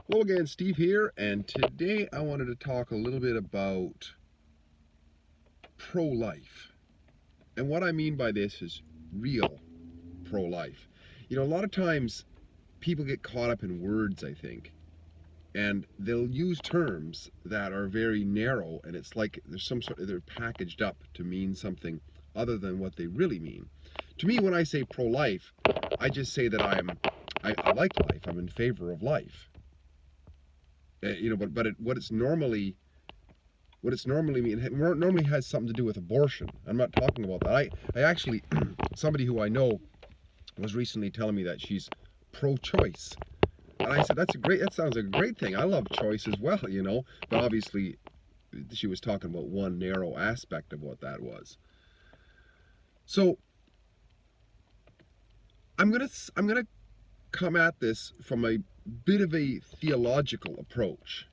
Hello again, Steve here, and today I wanted to talk a little bit about pro-life. And what I mean by this is real pro-life. You know, a lot of times people get caught up in words, I think, and they'll use terms that are very narrow, and it's like there's some sort of, they're packaged up to mean something other than what they really mean. To me, when I say pro-life, I just say that I like life. I'm in favor of life. What it's normally mean it normally has something to do with abortion. I'm not talking about that. I actually somebody who I know was recently telling me that she's pro-choice, and I said that sounds like a great thing. I love choice as well, but obviously she was talking about one narrow aspect of what that was. So I'm gonna come at this from a bit of a theological approach,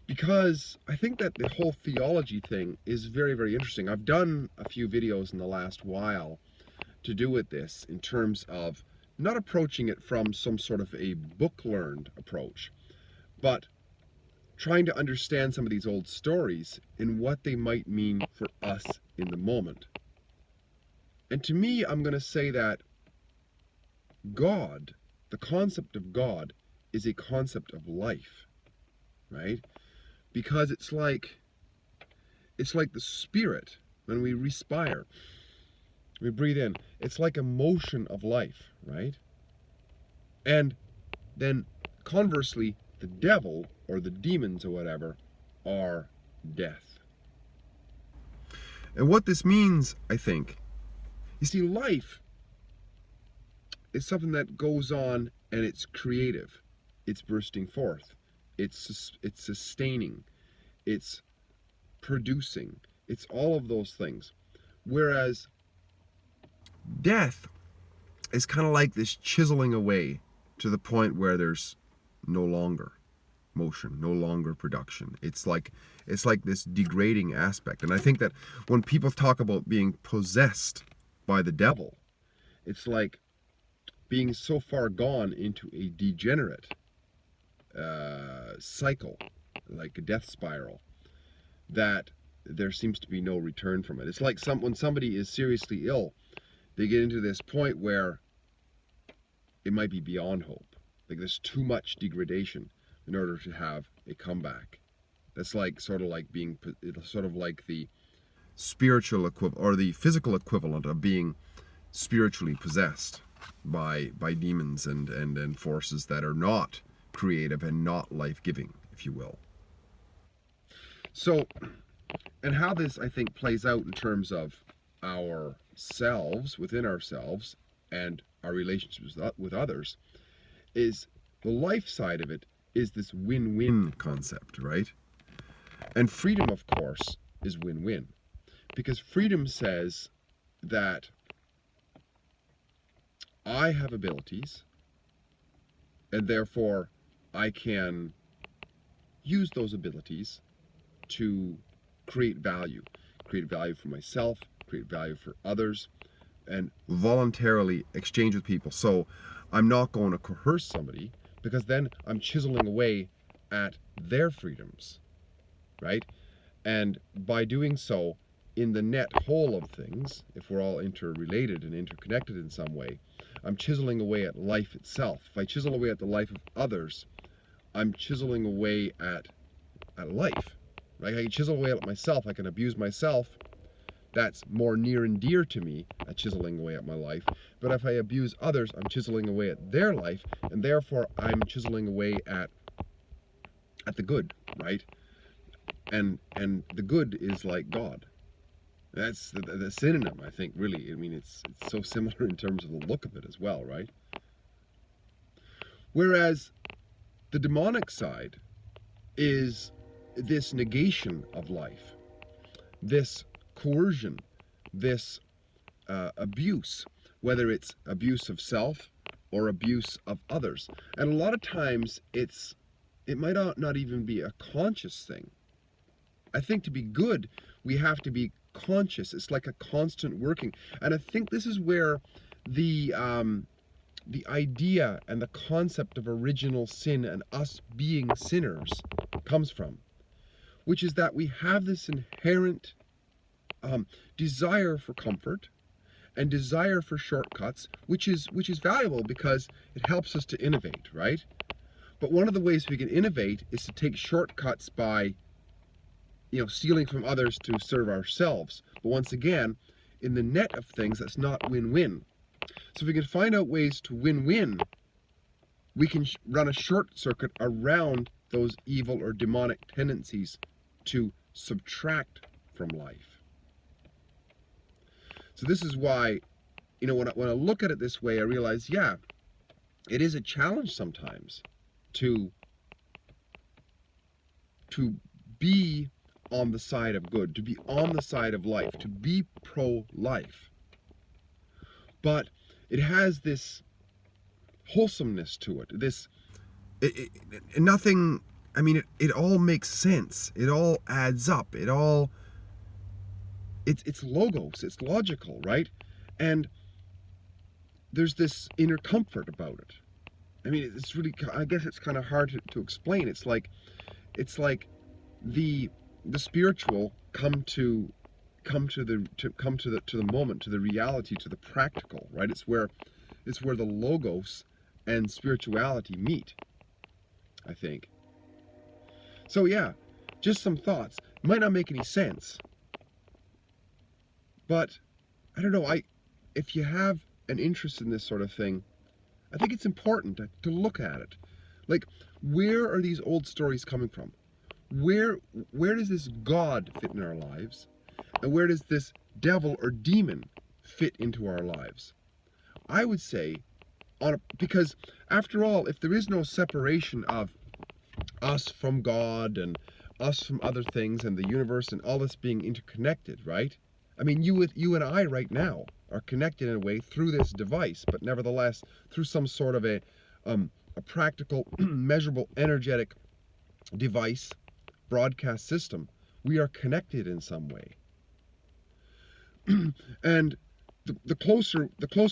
because I think that the whole theology thing is very, very interesting. I've done a few videos in the last while to do with this in terms of not approaching it from some sort of a book-learned approach, but trying to understand some of these old stories and what they might mean for us in the moment. And to me, I'm going to say that God, the concept of God, is a concept of life, right? Because it's like the spirit. When we respire, we breathe in, it's like a motion of life, right? And then conversely, the devil or the demons or whatever are death. And what this means, I think, you see, life is something that goes on, and it's creative, it's bursting forth, it's sustaining, it's producing, it's all of those things. Whereas death is kind of like this chiseling away to the point where there's no longer motion, no longer production. It's like this degrading aspect. And I think that when people talk about being possessed by the devil, it's like being so far gone into a degenerate cycle, like a death spiral, that there seems to be no return from it. It's like when somebody is seriously ill, they get into this point where it might be beyond hope. Like there's too much degradation in order to have a comeback. That's like sort of like the spiritual equivalent or the physical equivalent of being spiritually possessed by demons and forces that are not creative and not life-giving, if you will. So, and how this, I think, plays out in terms of ourselves, within ourselves, and our relationships with others, is the life side of it is this win-win concept, right? And freedom, of course, is win-win. Because freedom says that I have abilities, and therefore I can use those abilities to create value for myself, create value for others, and voluntarily exchange with people. So I'm not going to coerce somebody, because then I'm chiseling away at their freedoms, right? And by doing so, in the net whole of things, if we're all interrelated and interconnected in some way, I'm chiseling away at life itself. If I chisel away at the life of others, I'm chiseling away at life. Right? I can chisel away at myself, I can abuse myself. That's more near and dear to me, at chiseling away at my life. But if I abuse others, I'm chiseling away at their life, and therefore I'm chiseling away at the good, right? And the good is like God. That's the synonym, I think, really. I mean, it's so similar in terms of the look of it as well, right? Whereas the demonic side is this negation of life, this coercion, this abuse, whether it's abuse of self or abuse of others. And a lot of times it might not even be a conscious thing. I think to be good, we have to be conscious. It's like a constant working. And I think this is where the the idea and the concept of original sin and us being sinners comes from, which is that we have this inherent desire for comfort and desire for shortcuts, which is valuable because it helps us to innovate, right? But one of the ways we can innovate is to take shortcuts by, stealing from others to serve ourselves. But once again, in the net of things, that's not win-win. So if we can find out ways to win-win, we can run a short circuit around those evil or demonic tendencies to subtract from life. So this is why, when I look at it this way, I realize, yeah, it is a challenge sometimes to be on the side of good, to be on the side of life, to be pro-life. But it has this wholesomeness to it. Nothing, it all makes sense. It all adds up. It's logos, it's logical, right? And there's this inner comfort about it. It's really, I guess it's kind of hard to explain. It's like the spiritual come to the moment, to the reality, to the practical, right? It's where the logos and spirituality meet, I think. So yeah, just some thoughts. Might not make any sense, but I don't know. If you have an interest in this sort of thing, I think it's important to look at it. Like, where are these old stories coming from? Where does this God fit in our lives? And where does this devil or demon fit into our lives? I would say, because after all, if there is no separation of us from God and us from other things and the universe and all this being interconnected, right? You and I right now are connected in a way through this device, but nevertheless through some sort of a practical, measurable, energetic device, broadcast system, we are connected in some way. And the closer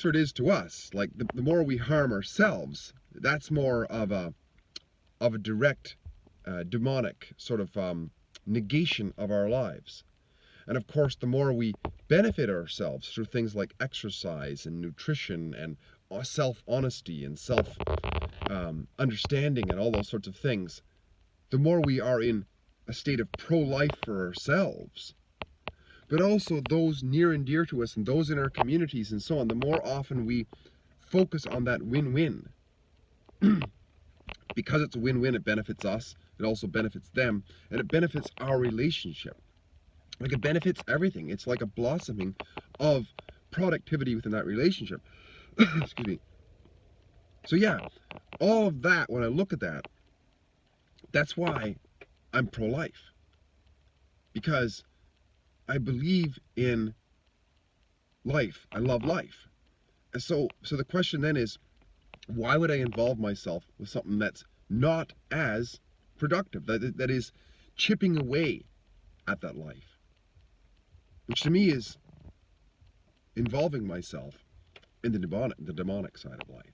it is to us, like the more we harm ourselves, that's more of a direct demonic sort of negation of our lives. And of course, the more we benefit ourselves through things like exercise and nutrition and self-honesty and self-understanding and all those sorts of things, the more we are in a state of pro-life for ourselves, but also those near and dear to us and those in our communities and so on, the more often we focus on that win-win. Because it's a win-win, it benefits us, it also benefits them, and it benefits our relationship. Like, it benefits everything. It's like a blossoming of productivity within that relationship. Excuse me. So yeah, all of that, when I look at that, that's why I'm pro-life. Because I believe in life. I love life. And so the question then is, why would I involve myself with something that's not as productive, that is chipping away at that life? Which to me is involving myself in the demonic side of life.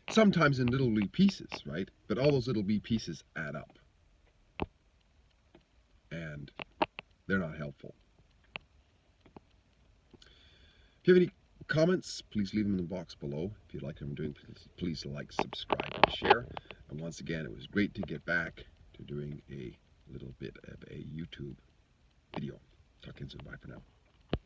Sometimes in little wee pieces, right? But all those little wee pieces add up. And they're not helpful. If you have any comments, please leave them in the box below. If you like what I'm doing, please like, subscribe, and share. And once again, it was great to get back to doing a little bit of a YouTube video. Talk to you soon. Bye for now.